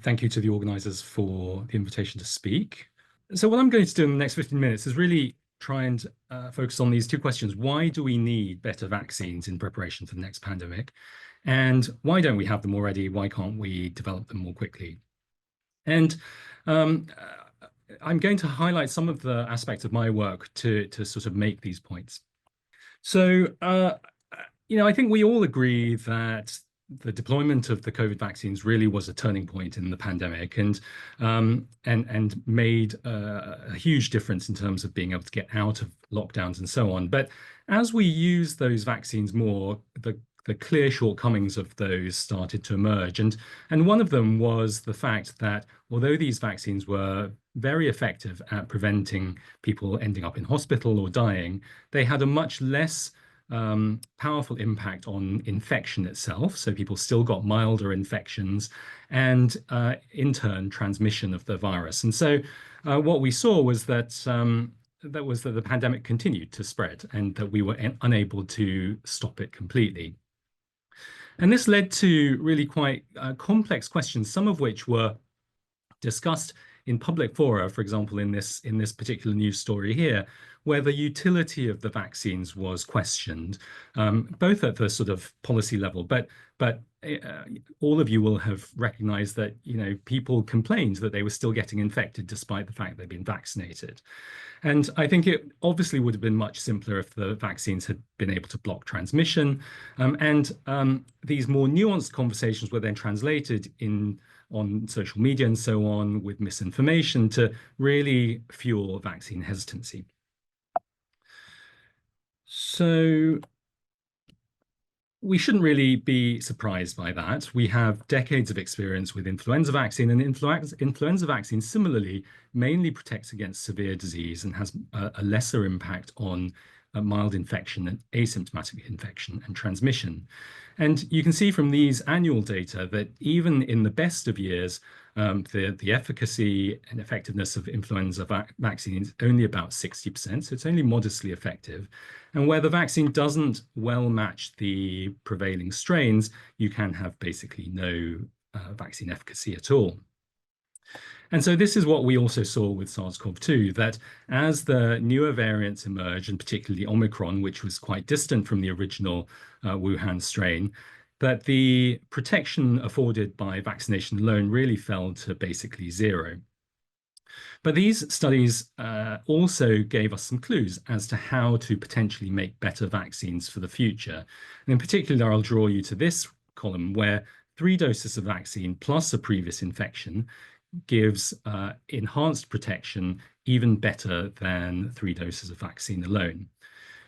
thank you to the organisers for the invitation to speak. So what I'm going to do in the next 15 minutes is really try and focus on these two questions. Why do we need better vaccines in preparation for the next pandemic? And why don't we have them already? Why can't we develop them more quickly? And I'm going to highlight some of the aspects of my work to sort of make these points. So, I think we all agree that the deployment of the COVID vaccines really was a turning point in the pandemic and made a huge difference in terms of being able to get out of lockdowns and so on. But as we use those vaccines more, the clear shortcomings of those started to emerge. And one of them was the fact that although these vaccines were very effective at preventing people ending up in hospital or dying, they had a much less powerful impact on infection itself. So people still got milder infections and in turn transmission of the virus. And so what we saw was that the pandemic continued to spread and that we were unable to stop it completely. And this led to really quite complex questions, some of which were discussed in public fora, for example, in this particular news story here, where the utility of the vaccines was questioned, both at the sort of policy level, but all of you will have recognized that, people complained that they were still getting infected despite the fact they'd been vaccinated. And I think it obviously would have been much simpler if the vaccines had been able to block transmission. These more nuanced conversations were then translated on social media and so on with misinformation to really fuel vaccine hesitancy. So we shouldn't really be surprised by that. We have decades of experience with influenza vaccine, and influenza vaccine similarly mainly protects against severe disease and has a lesser impact on mild infection and asymptomatic infection and transmission. And you can see from these annual data that even in the best of years, the efficacy and effectiveness of influenza vaccine is only about 60%, so it's only modestly effective. And where the vaccine doesn't well match the prevailing strains, you can have basically no vaccine efficacy at all. And so this is what we also saw with SARS-CoV-2, that as the newer variants emerged, and particularly Omicron, which was quite distant from the original Wuhan strain, that the protection afforded by vaccination alone really fell to basically zero. But these studies also gave us some clues as to how to potentially make better vaccines for the future. And in particular, I'll draw you to this column where 3 doses of vaccine plus a previous infection gives enhanced protection even better than 3 doses of vaccine alone.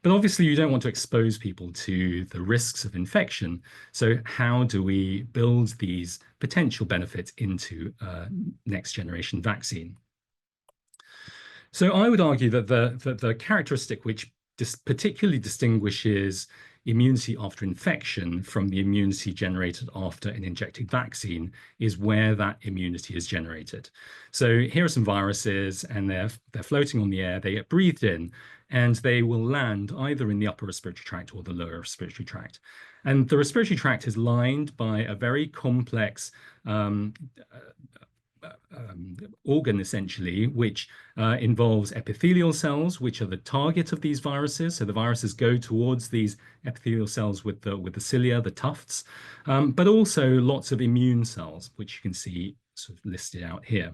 But obviously, you don't want to expose people to the risks of infection. So how do we build these potential benefits into next generation vaccine? So I would argue that the characteristic which particularly distinguishes immunity after infection from the immunity generated after an injected vaccine is where that immunity is generated. So here are some viruses, and they're floating on the air. They get breathed in, and they will land either in the upper respiratory tract or the lower respiratory tract. And the respiratory tract is lined by a very complex organ, essentially, which involves epithelial cells, which are the target of these viruses. So the viruses go towards these epithelial cells with the cilia, the tufts, but also lots of immune cells, which you can see sort of listed out here.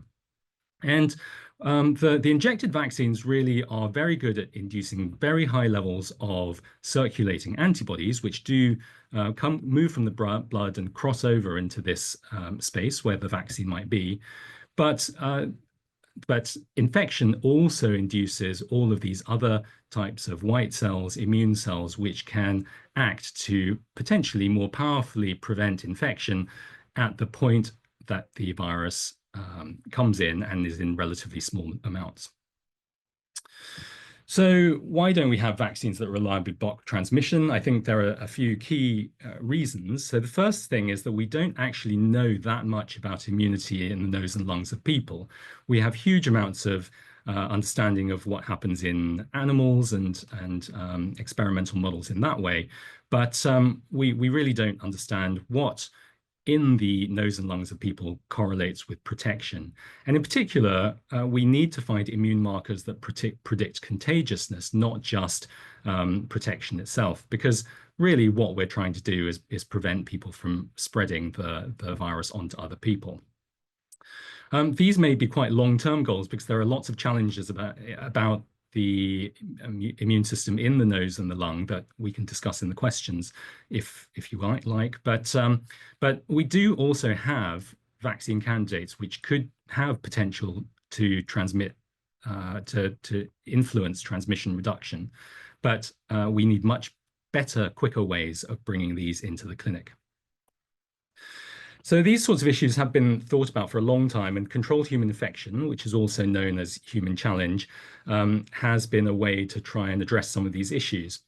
And the injected vaccines really are very good at inducing very high levels of circulating antibodies, which do move from the blood and cross over into this space where the vaccine might be. But infection also induces all of these other types of white cells, immune cells, which can act to potentially more powerfully prevent infection at the point that the virus comes in and is in relatively small amounts. So why don't we have vaccines that reliably block transmission? I think there are a few key reasons. So the first thing is that we don't actually know that much about immunity in the nose and lungs of people. We have huge amounts of understanding of what happens in animals and experimental models in that way, but we really don't understand what in the nose and lungs of people correlates with protection. And in particular, we need to find immune markers that predict contagiousness, not just protection itself, because really what we're trying to do is prevent people from spreading the virus onto other people. These may be quite long-term goals because there are lots of challenges about the immune system in the nose and the lung that we can discuss in the questions if you like. But we do also have vaccine candidates which could have potential to transmit to influence transmission reduction. But we need much better, quicker ways of bringing these into the clinic. So these sorts of issues have been thought about for a long time, and controlled human infection, which is also known as human challenge, has been a way to try and address some of these issues.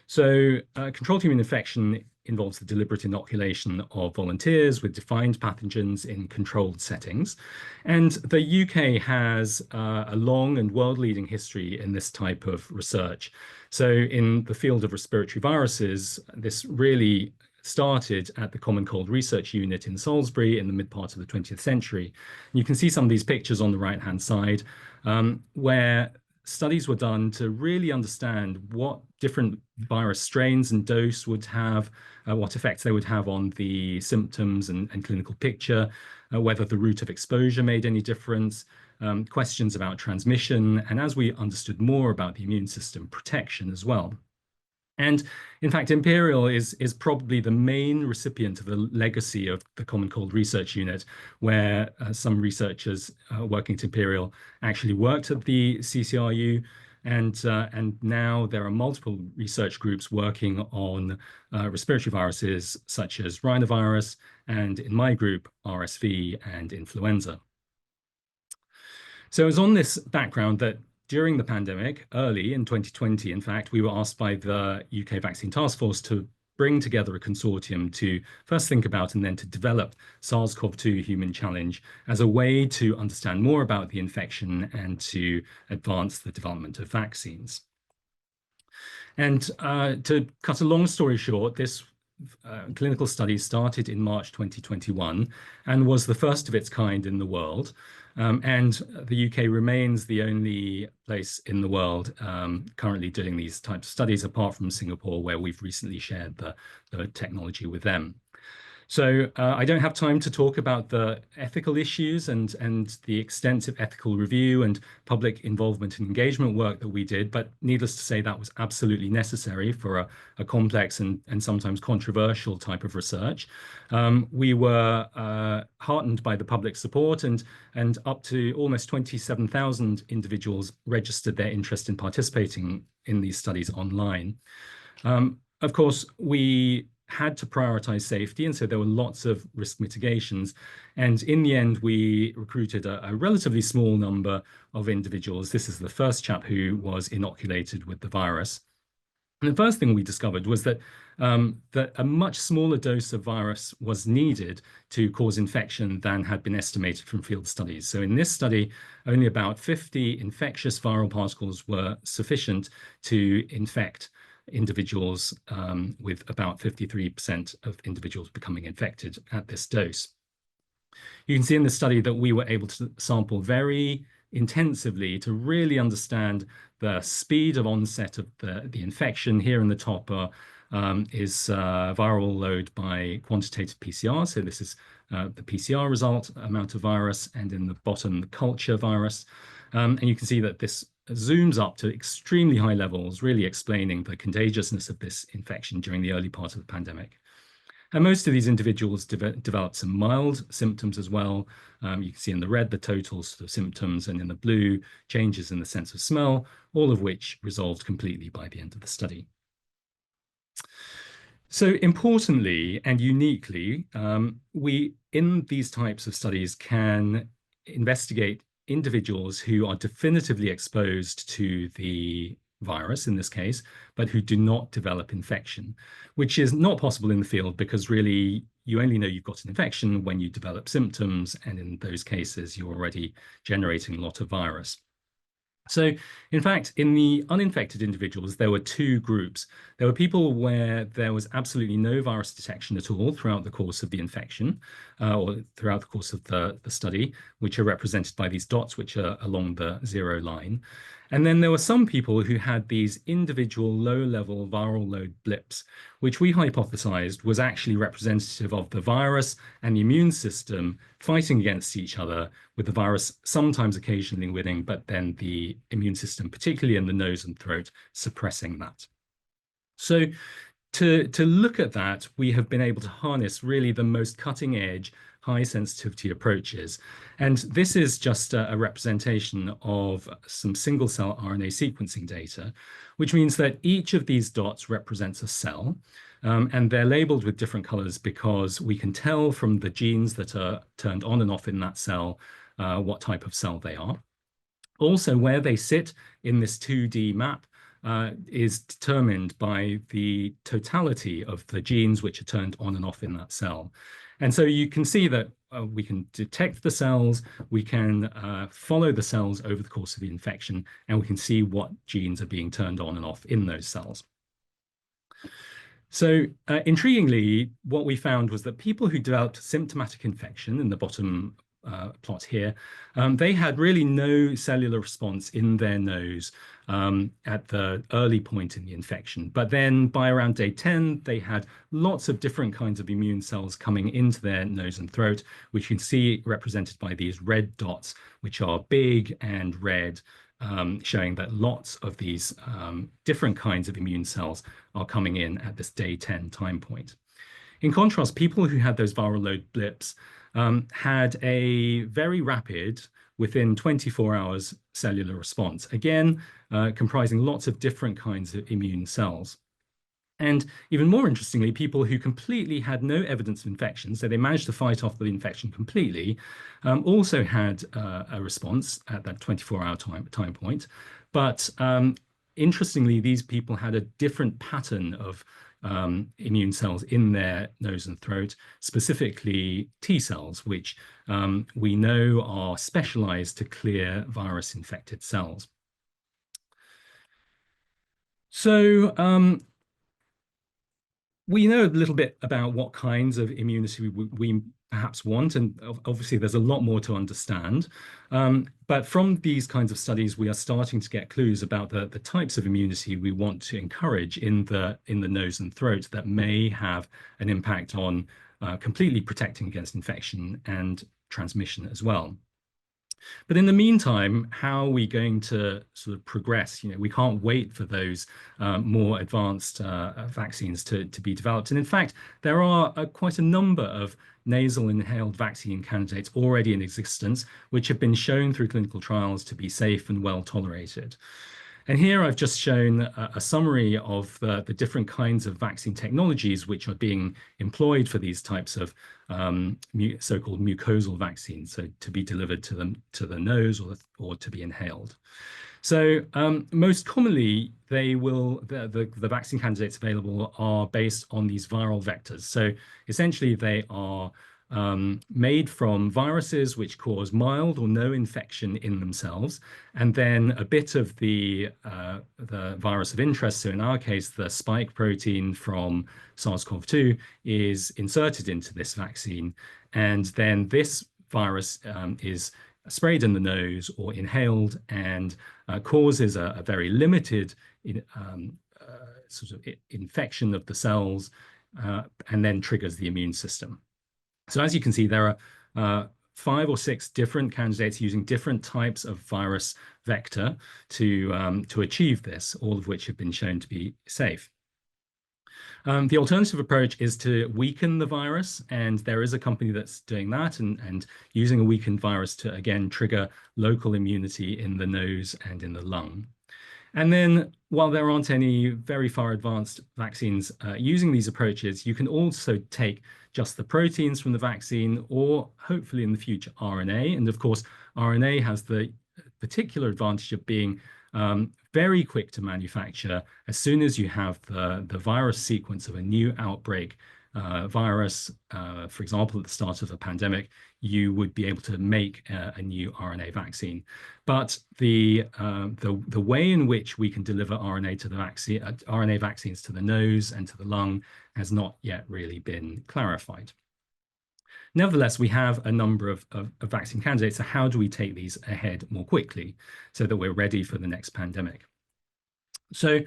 So controlled human infection involves the deliberate inoculation of volunteers with defined pathogens in controlled settings. And the UK has a long and world-leading history in this type of research. So in the field of respiratory viruses, this really started at the Common Cold Research Unit in Salisbury in the mid-part of the 20th century. You can see some of these pictures on the right-hand side, where studies were done to really understand what different virus strains and dose would have, what effects they would have on the symptoms and clinical picture, whether the route of exposure made any difference, questions about transmission, and as we understood more about the immune system, protection as well. And in fact, Imperial is probably the main recipient of the legacy of the Common Cold Research Unit, where some researchers working at Imperial actually worked at the CCRU. And now there are multiple research groups working on respiratory viruses such as rhinovirus, and in my group, RSV and influenza. So it was on this background that during the pandemic, early in 2020, in fact, we were asked by the UK Vaccine Task Force to bring together a consortium to first think about and then to develop SARS-CoV-2 Human Challenge as a way to understand more about the infection and to advance the development of vaccines. And to cut a long story short, this clinical study started in March 2021 and was the first of its kind in the world. And the UK remains the only place in the world currently doing these types of studies, apart from Singapore, where we've recently shared the technology with them. So I don't have time to talk about the ethical issues and the extensive ethical review and public involvement and engagement work that we did, but needless to say, that was absolutely necessary for a complex and sometimes controversial type of research. We were heartened by the public support, and up to almost 27,000 individuals registered their interest in participating in these studies online. Of course, we had to prioritize safety, and so there were lots of risk mitigations. And in the end, we recruited a relatively small number of individuals. This is the first chap who was inoculated with the virus. And the first thing we discovered was that a much smaller dose of virus was needed to cause infection than had been estimated from field studies. So in this study, only about 50 infectious viral particles were sufficient to infect individuals, with about 53% of individuals becoming infected at this dose. You can see in the study that we were able to sample very intensively to really understand the speed of onset of the infection. Here in the top is viral load by quantitative PCR. So this is the PCR result, amount of virus, and in the bottom, the culture virus. And you can see that this zooms up to extremely high levels, really explaining the contagiousness of this infection during the early part of the pandemic. And most of these individuals developed some mild symptoms as well. You can see in the red the total sort of symptoms, and in the blue changes in the sense of smell, all of which resolved completely by the end of the study. So importantly and uniquely, we in these types of studies can investigate individuals who are definitively exposed to the virus in this case, but who do not develop infection, which is not possible in the field because really you only know you've got an infection when you develop symptoms, and in those cases you're already generating a lot of virus. So, in fact, in the uninfected individuals, there were two groups. There were people where there was absolutely no virus detection at all throughout the course of the infection, or throughout the course of the study, which are represented by these dots, which are along the zero line. And then there were some people who had these individual low-level viral load blips, which we hypothesized was actually representative of the virus and the immune system fighting against each other, with the virus sometimes occasionally winning, but then the immune system, particularly in the nose and throat, suppressing that. So to look at that, we have been able to harness really the most cutting edge, high sensitivity approaches. And this is just a representation of some single cell RNA sequencing data, which means that each of these dots represents a cell. And they're labeled with different colors because we can tell from the genes that are turned on and off in that cell what type of cell they are. Also, where they sit in this 2D map is determined by the totality of the genes which are turned on and off in that cell. And so you can see that we can detect the cells, we can follow the cells over the course of the infection, and we can see what genes are being turned on and off in those cells. So intriguingly, what we found was that people who developed symptomatic infection in the bottom plot here, they had really no cellular response in their nose at the early point in the infection. But then by around day 10, they had lots of different kinds of immune cells coming into their nose and throat, which you can see represented by these red dots, which are big and red, showing that lots of these different kinds of immune cells are coming in at this day 10 time point. In contrast, people who had those viral load blips had a very rapid, within 24 hours, cellular response, again, comprising lots of different kinds of immune cells. And even more interestingly, people who completely had no evidence of infection, so they managed to fight off the infection completely, also had a response at that 24-hour time point. But interestingly, these people had a different pattern of immune cells in their nose and throat, specifically T cells, which we know are specialized to clear virus-infected cells. So we know a little bit about what kinds of immunity we perhaps want, and obviously there's a lot more to understand. But from these kinds of studies, we are starting to get clues about the types of immunity we want to encourage in the nose and throat that may have an impact on completely protecting against infection and transmission as well. But in the meantime, how are we going to sort of progress? You know, we can't wait for those more advanced vaccines to be developed. And in fact, there are quite a number of nasal inhaled vaccine candidates already in existence, which have been shown through clinical trials to be safe and well tolerated. And here I've just shown a summary of the different kinds of vaccine technologies which are being employed for these types of so-called mucosal vaccines, so to be delivered to the nose or to be inhaled. So most commonly, the vaccine candidates available are based on these viral vectors. So essentially, they are made from viruses which cause mild or no infection in themselves, and then a bit of the virus of interest, so in our case, the spike protein from SARS-CoV-2, is inserted into this vaccine, and then this virus is sprayed in the nose or inhaled and causes a very limited sort of infection of the cells and then triggers the immune system. So as you can see, there are 5 or 6 different candidates using different types of virus vector to achieve this, all of which have been shown to be safe. The alternative approach is to weaken the virus, and there is a company that's doing that and using a weakened virus to, again, trigger local immunity in the nose and in the lung. And then, while there aren't any very far advanced vaccines using these approaches, you can also take just the proteins from the vaccine, or hopefully in the future, RNA. And of course, RNA has the particular advantage of being very quick to manufacture. As soon as you have the virus sequence of a new outbreak virus, for example, at the start of a pandemic, you would be able to make a new RNA vaccine. But the way in which we can deliver RNA vaccines to the nose and to the lung has not yet really been clarified. Nevertheless, we have a number of vaccine candidates. So how do we take these ahead more quickly so that we're ready for the next pandemic? So,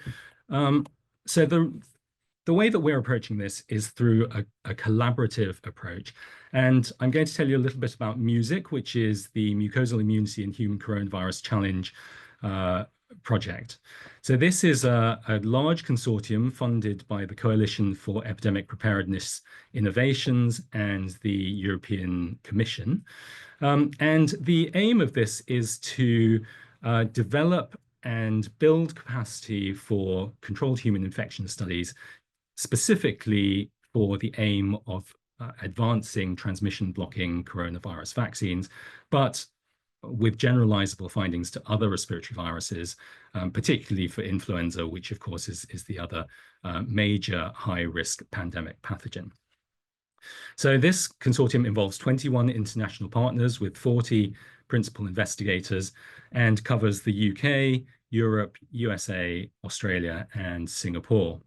the way that we're approaching this is through a collaborative approach. And I'm going to tell you a little bit about MUSIC, which is the Mucosal Immunity in Human Coronavirus Challenge project. So this is a large consortium funded by the Coalition for Epidemic Preparedness Innovations and the European Commission. And the aim of this is to develop and build capacity for controlled human infection studies, specifically for the aim of advancing transmission blocking coronavirus vaccines, but with generalizable findings to other respiratory viruses, particularly for influenza, which of course is the other major high-risk pandemic pathogen. So this consortium involves 21 international partners with 40 principal investigators and covers the UK, Europe, USA, Australia, and Singapore.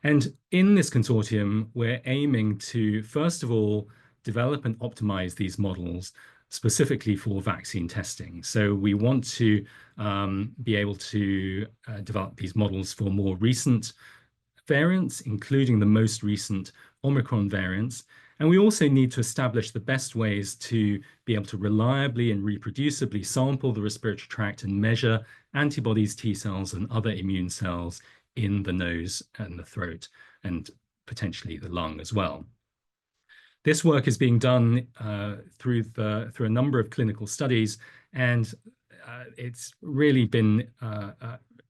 And in this consortium, we're aiming to, first of all, develop and optimize these models specifically for vaccine testing. So we want to be able to develop these models for more recent variants, including the most recent Omicron variants. And we also need to establish the best ways to be able to reliably and reproducibly sample the respiratory tract and measure antibodies, T cells, and other immune cells in the nose and the throat, and potentially the lung as well. This work is being done through a number of clinical studies, and it's really been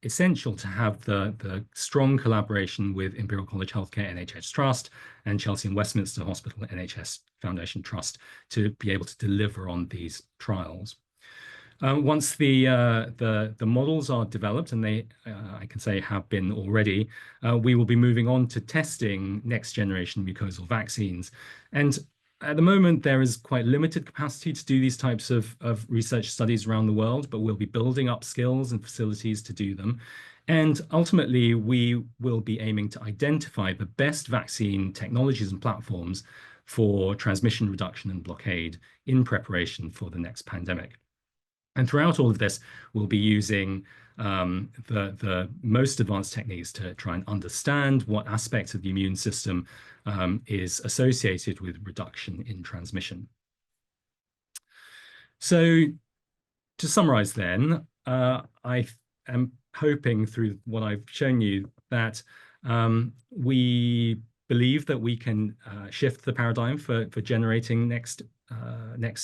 essential to have the strong collaboration with Imperial College Healthcare NHS Trust and Chelsea and Westminster Hospital NHS Foundation Trust to be able to deliver on these trials. Once the models are developed, and they, I can say, have been already, we will be moving on to testing next generation mucosal vaccines. And at the moment, there is quite limited capacity to do these types of research studies around the world, but we'll be building up skills and facilities to do them. And ultimately, we will be aiming to identify the best vaccine technologies and platforms for transmission reduction and blockade in preparation for the next pandemic. And throughout all of this, we'll be using the most advanced techniques to try and understand what aspects of the immune system is associated with reduction in transmission. So to summarize then, I am hoping through what I've shown you that we believe that we can shift the paradigm for generating next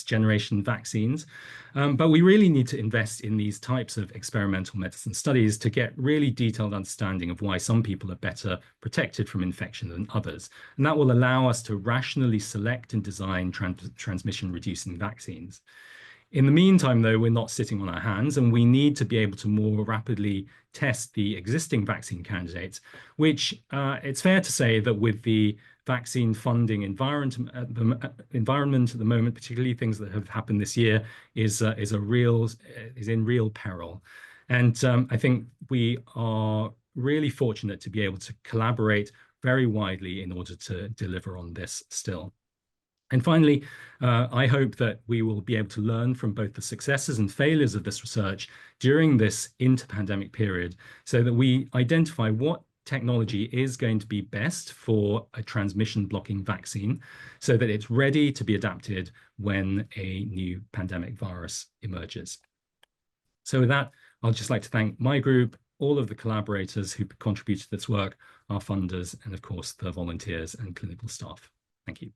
generation vaccines. But we really need to invest in these types of experimental medicine studies to get really detailed understanding of why some people are better protected from infection than others. And that will allow us to rationally select and design transmission reducing vaccines. In the meantime, though, we're not sitting on our hands, and we need to be able to more rapidly test the existing vaccine candidates, which it's fair to say that with the vaccine funding environment at the moment, particularly things that have happened this year, is in real peril. And I think we are really fortunate to be able to collaborate very widely in order to deliver on this still. And finally, I hope that we will be able to learn from both the successes and failures of this research during this inter-pandemic period so that we identify what technology is going to be best for a transmission blocking vaccine so that it's ready to be adapted when a new pandemic virus emerges. So with that, I'd just like to thank my group, all of the collaborators who contributed to this work, our funders, and of course, the volunteers and clinical staff. Thank you.